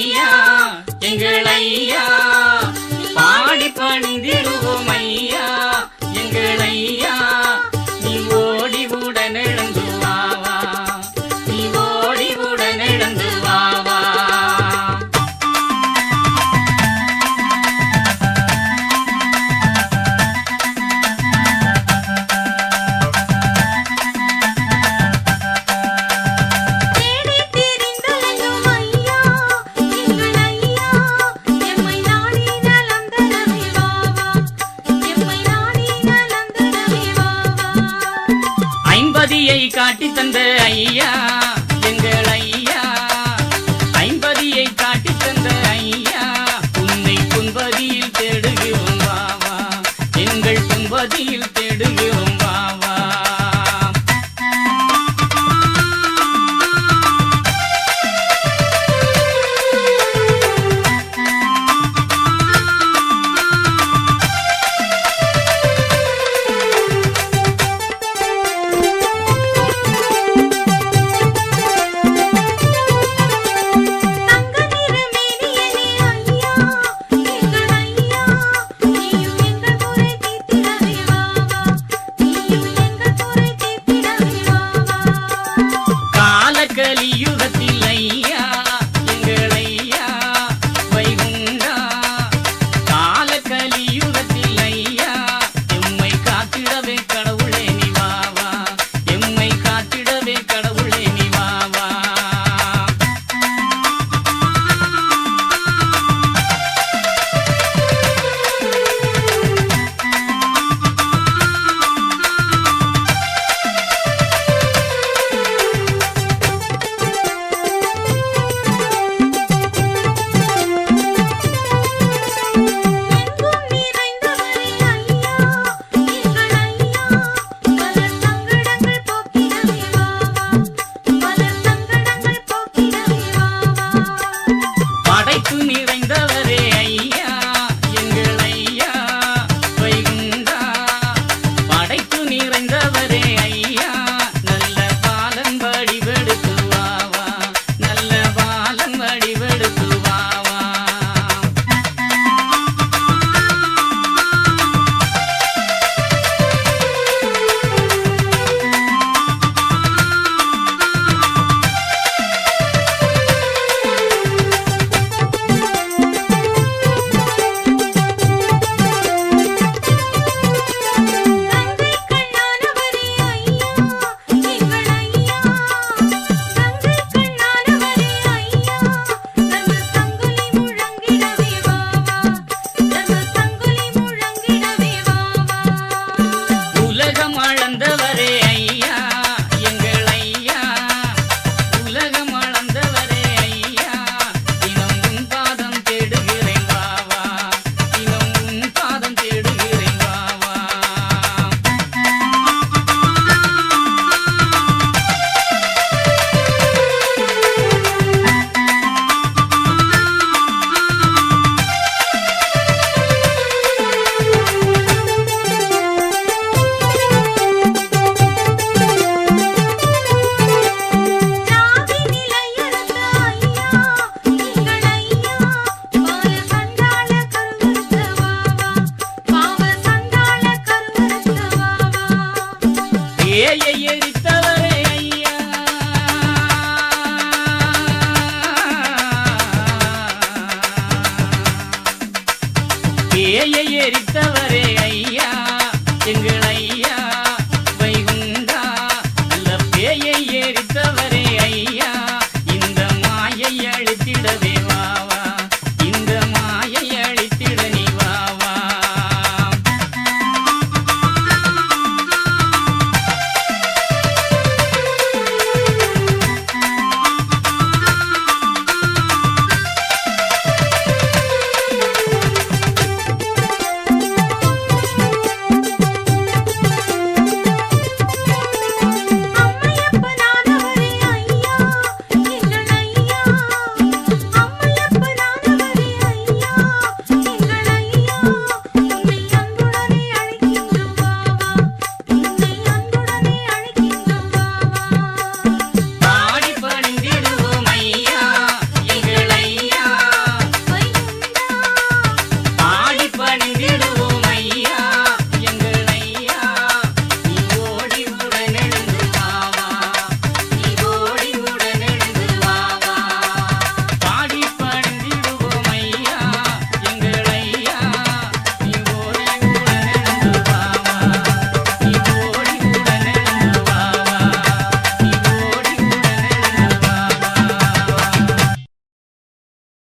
ஐயா எங்கள் ஐயா பாடி பணிந்திடுவோம் ஐயா எங்கள் ஐயா நீ ஓடி உடன் எழுந்து வாவா நீ ஓடி உடன் எழுந்து வாவா காட்டி தந்த ஐயா எங்கள் ஐயா ஐம்பதியை காட்டி தந்த ஐயா உன்னை துன்பதியில் தேடுகிறோம் வாவா எங்கள் துன்பதியில் தேடுகிறோம் வாவா கலியுகத்தில் ஐயா எங்கள் ஐயா வைகுண்டா கால கலியுகத்தில் ஐயா எம்மை காத்திடவே கடவுளே நீ வாவா எம்மை காத்திடவே கடவுளே நீ வாவா நிறைந்தவரே ஐயா எங்கள் ஐயா வைகுண்டா படைத்து நிறைந்தவரே ஐயா நல்ல பாலன் வடிவெடுத்து வாவா நல்ல பாலன் வடிவெடுத்து வாவா உலகம் அளந்தவரே ஐயா எங்கள் ஐயா உலகம் அளந்தவரே ஐயா தினம் உன் பாதம் தேடுகிறேன் வாவா தினம் உன் பாதம் தேடுகிறேன் வாவா ஏயை எரித்தவரே ஐயா ஏயை எரித்தவரே ஐயா எங்கள்